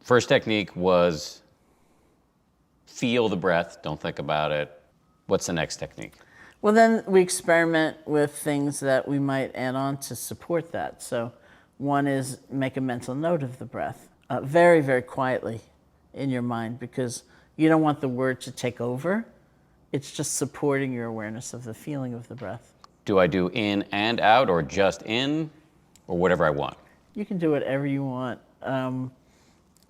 First technique was feel the breath, don't think about it. What's the next technique? Well, then we experiment with things that we might add on to support that. So, one is make a mental note of the breath, very, very quietly in your mind, because you don't want the word to take over. It's just supporting your awareness of the feeling of the breath. Do I do in and out, or just in, or whatever I want? You can do whatever you want.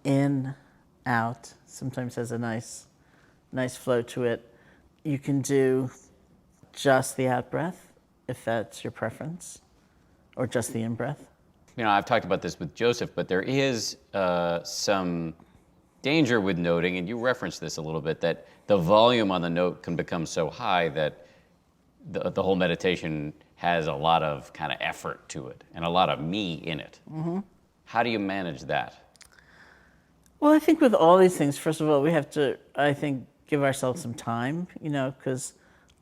In, out, sometimes has a nice flow to it. You can do just the out breath, if that's your preference, or just the in breath. You know, I've talked about this with Joseph, but there is some danger with noting, and you referenced this a little bit, that the volume on the note can become so high that the whole meditation has a lot of kind of effort to it and a lot of me in it. Mm-hmm. How do you manage that? Well, I think with all these things, first of all, we have to, I think, give ourselves some time, because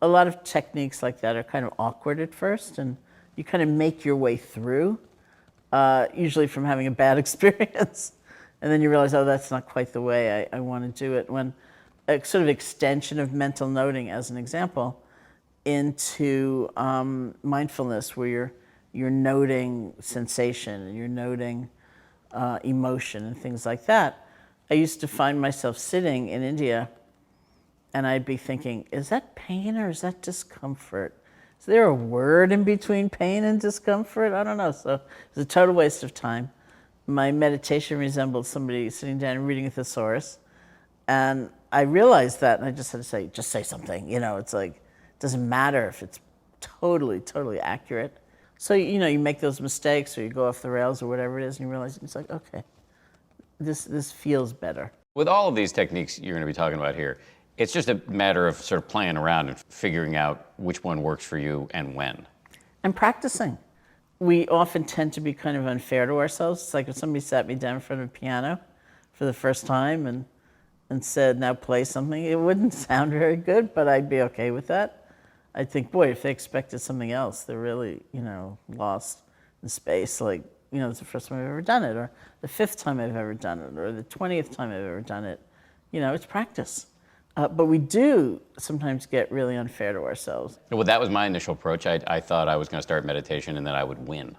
a lot of techniques like that are kind of awkward at first, and you kind of make your way through, usually from having a bad experience. And then you realize, oh, that's not quite the way I want to do it. When a sort of extension of mental noting, as an example, into mindfulness, where you're noting sensation and you're noting emotion and things like that. I used to find myself sitting in India, and I'd be thinking, is that pain or is that discomfort? Is there a word in between pain and discomfort? I don't know. So it's a total waste of time. My meditation resembled somebody sitting down and reading a thesaurus. And I realized that, and I just had to say, just say something. It's like, it doesn't matter if it's totally, totally accurate. So, you make those mistakes, or you go off the rails or whatever it is, and you realize, it's like, okay, this feels better. With all of these techniques you're going to be talking about here, it's just a matter of sort of playing around and figuring out which one works for you and when. And practicing. We often tend to be kind of unfair to ourselves. It's like if somebody sat me down in front of a piano for the first time and said, now play something, it wouldn't sound very good, but I'd be okay with that. I'd think, boy, if they expected something else, they're really, lost in space. Like, it's the first time I've ever done it, or the 5th time I've ever done it, or the 20th time I've ever done it. It's practice. But we do sometimes get really unfair to ourselves. Well, that was my initial approach. I thought I was going to start meditation and then I would win,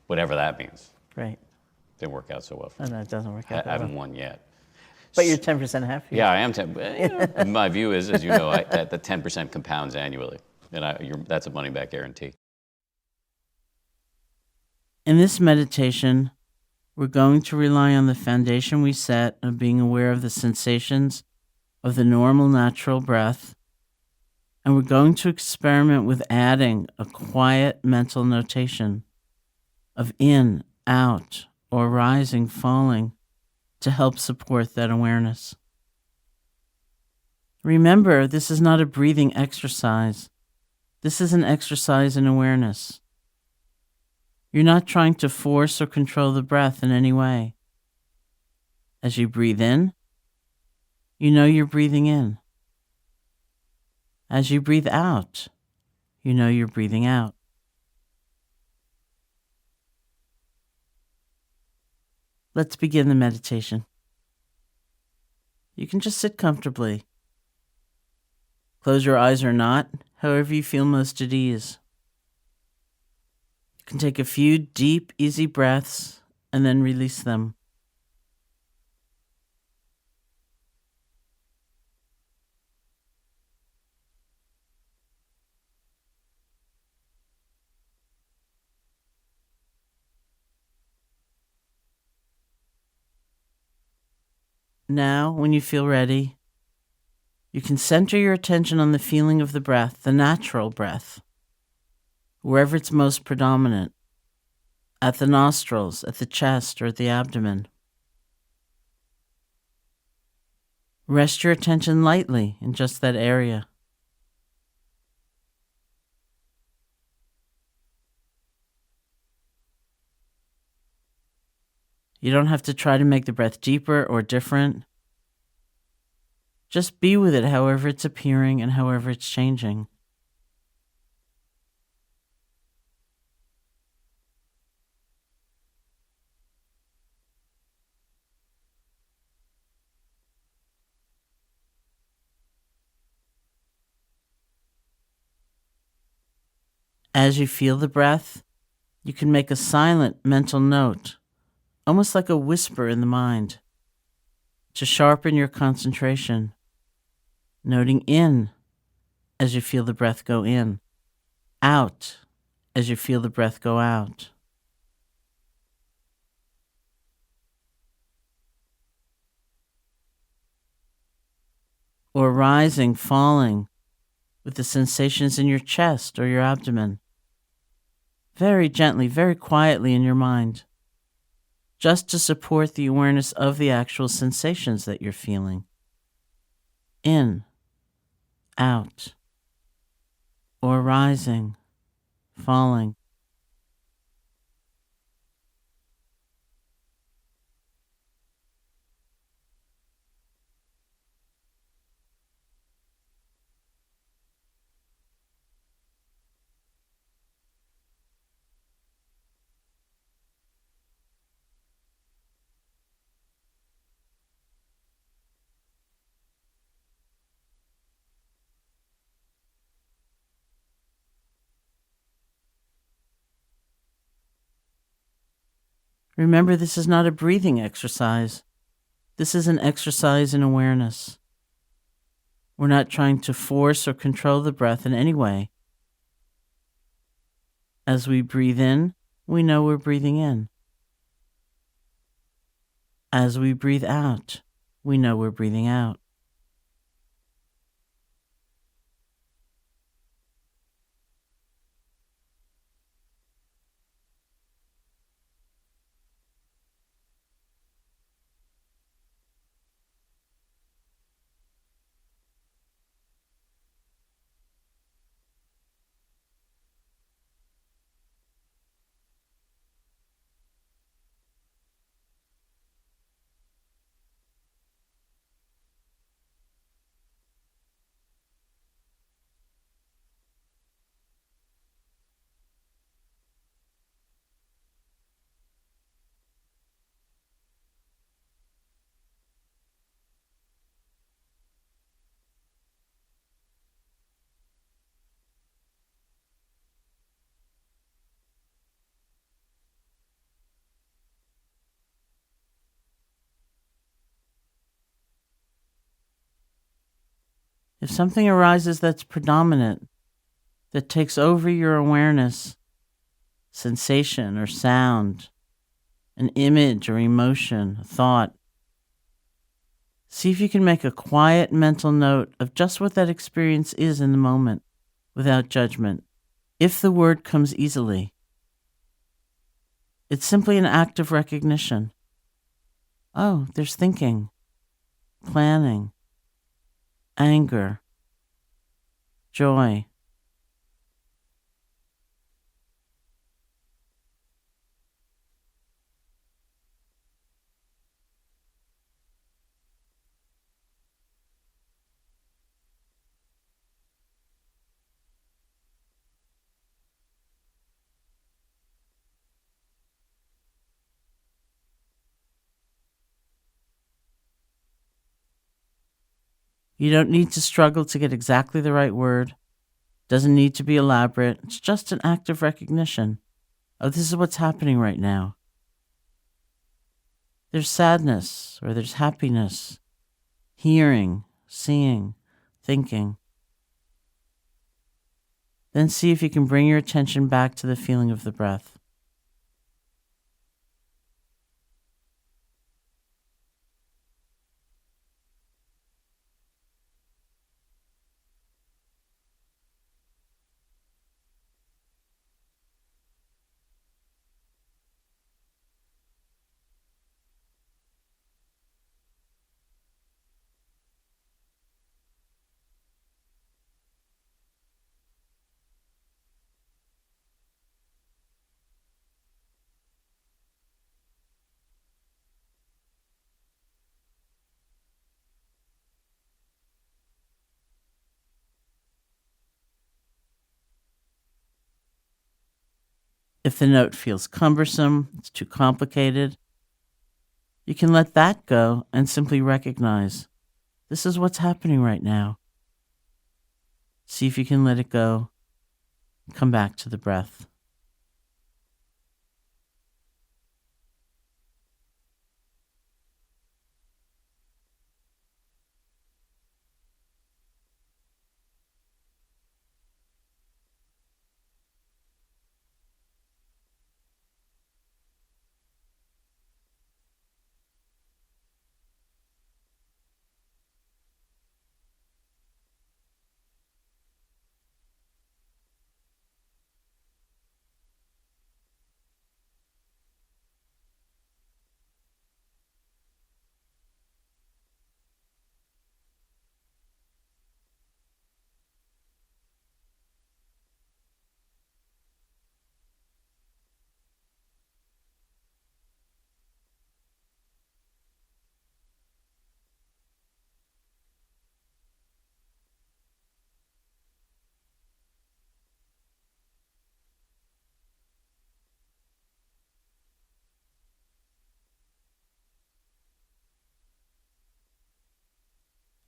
whatever that means. Right. Didn't work out so well for Oh, me. no, it doesn't work out I haven't won yet. But you're 10% happy. Yeah, I am 10. My view is, as you know, that the 10% compounds annually, and that's a money-back guarantee. In this meditation, we're going to rely on the foundation we set of being aware of the sensations of the normal, natural breath, and we're going to experiment with adding a quiet mental notation of in, out, or rising, falling to help support that awareness. Remember, this is not a breathing exercise. This is an exercise in awareness. You're not trying to force or control the breath in any way. As you breathe in, you know you're breathing in. As you breathe out, you know you're breathing out. Let's begin the meditation. You can just sit comfortably. Close your eyes or not, however you feel most at ease. You can take a few deep, easy breaths and then release them. Now, when you feel ready, you can center your attention on the feeling of the breath, the natural breath, wherever it's most predominant, at the nostrils, at the chest, or at the abdomen. Rest your attention lightly in just that area. You don't have to try to make the breath deeper or different. Just be with it however it's appearing and however it's changing. As you feel the breath, you can make a silent mental note, almost like a whisper in the mind, to sharpen your concentration, noting in as you feel the breath go in, out as you feel the breath go out. Or rising, falling, with the sensations in your chest or your abdomen. Very gently, very quietly in your mind, just to support the awareness of the actual sensations that you're feeling. In, out, or rising, falling. Remember, this is not a breathing exercise. This is an exercise in awareness. We're not trying to force or control the breath in any way. As we breathe in, we know we're breathing in. As we breathe out, we know we're breathing out. If something arises that's predominant, that takes over your awareness, sensation or sound, an image or emotion, a thought, see if you can make a quiet mental note of just what that experience is in the moment, without judgment, if the word comes easily. It's simply an act of recognition. Oh, there's thinking, planning, anger, joy. You don't need to struggle to get exactly the right word. Doesn't need to be elaborate. It's just an act of recognition. Oh, this is what's happening right now. There's sadness or there's happiness, hearing, seeing, thinking. Then see if you can bring your attention back to the feeling of the breath. If the note feels cumbersome, it's too complicated, you can let that go and simply recognize this is what's happening right now. See if you can let it go Come back to the breath.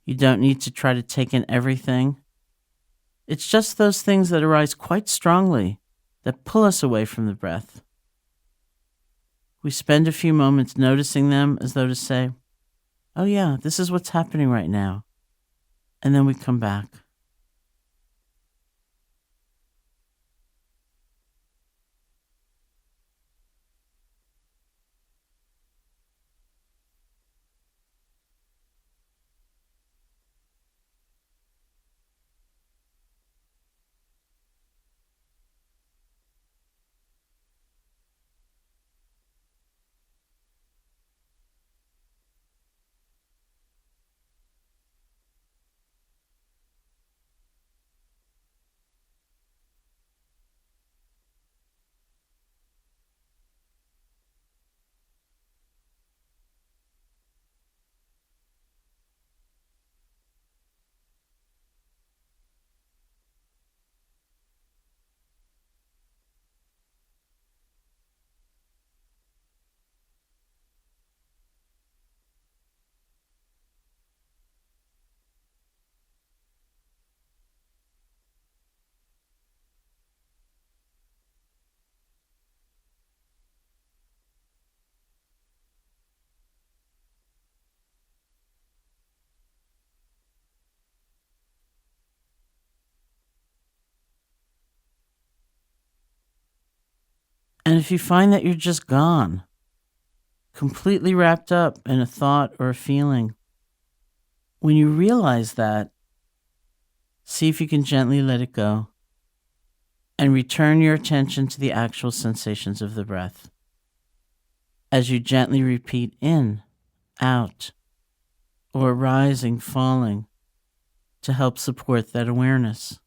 You don't need to try to take in everything. It's just those things that arise quite strongly that pull us away from the breath. We spend a few moments noticing them as though to say, oh yeah, this is what's happening right now. And then we come back. And if you find that you're just gone, completely wrapped up in a thought or a feeling, when you realize that, see if you can gently let it go and return your attention to the actual sensations of the breath. As you gently repeat in, out, or rising, falling, to help support that awareness.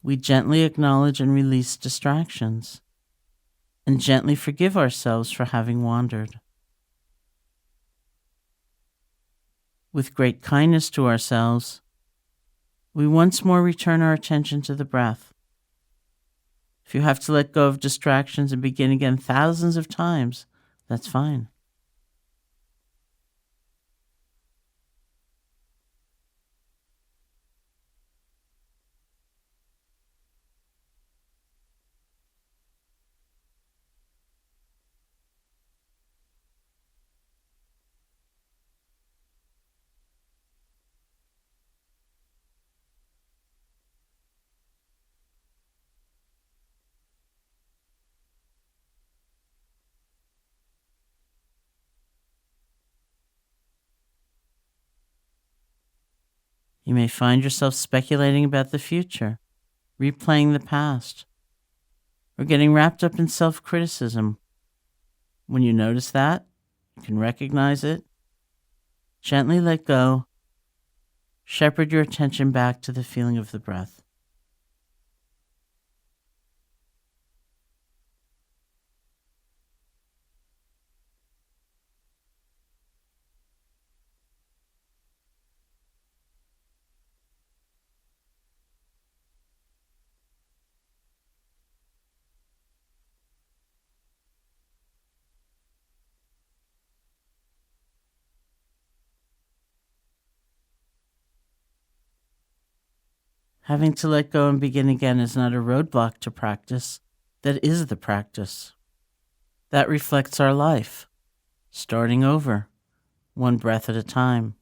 We gently acknowledge and release distractions, and gently forgive ourselves for having wandered. With great kindness to ourselves, we once more return our attention to the breath. If you have to let go of distractions and begin again thousands of times, that's fine. You may find yourself speculating about the future, replaying the past, or getting wrapped up in self-criticism. When you notice that, you can recognize it, gently let go, shepherd your attention back to the feeling of the breath. Having to let go and begin again is not a roadblock to practice. That is the practice. That reflects our life, starting over, one breath at a time.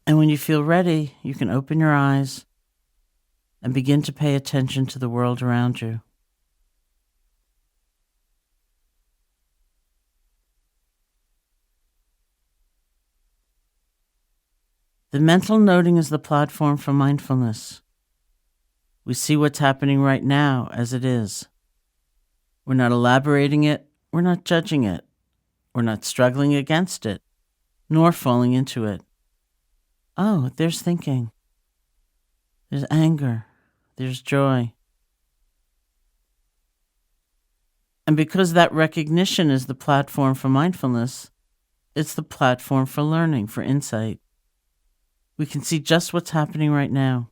And when you feel ready, you can open your eyes and begin to pay attention to the world around you. The mental noting is the platform for mindfulness. We see what's happening right now as it is. We're not elaborating it, we're not judging it, we're not struggling against it, nor falling into it. Oh, there's thinking. There's anger. There's joy. And because that recognition is the platform for mindfulness, it's the platform for learning, for insight. We can see just what's happening right now.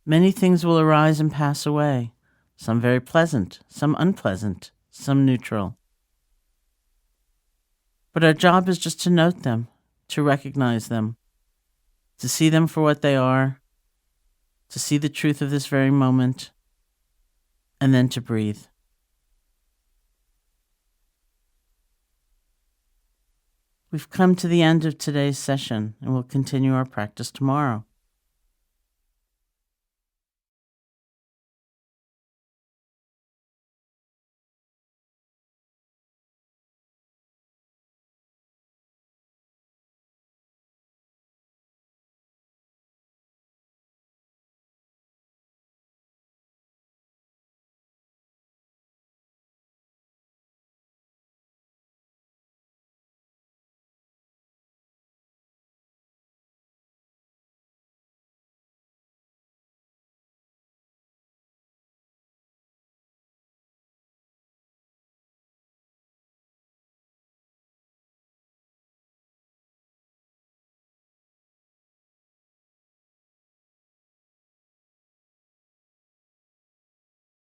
Many things will arise and pass away, some very pleasant, some unpleasant, some neutral. But our job is just to note them, to recognize them, to see them for what they are, to see the truth of this very moment, and then to breathe. We've come to the end of today's session, and we'll continue our practice tomorrow.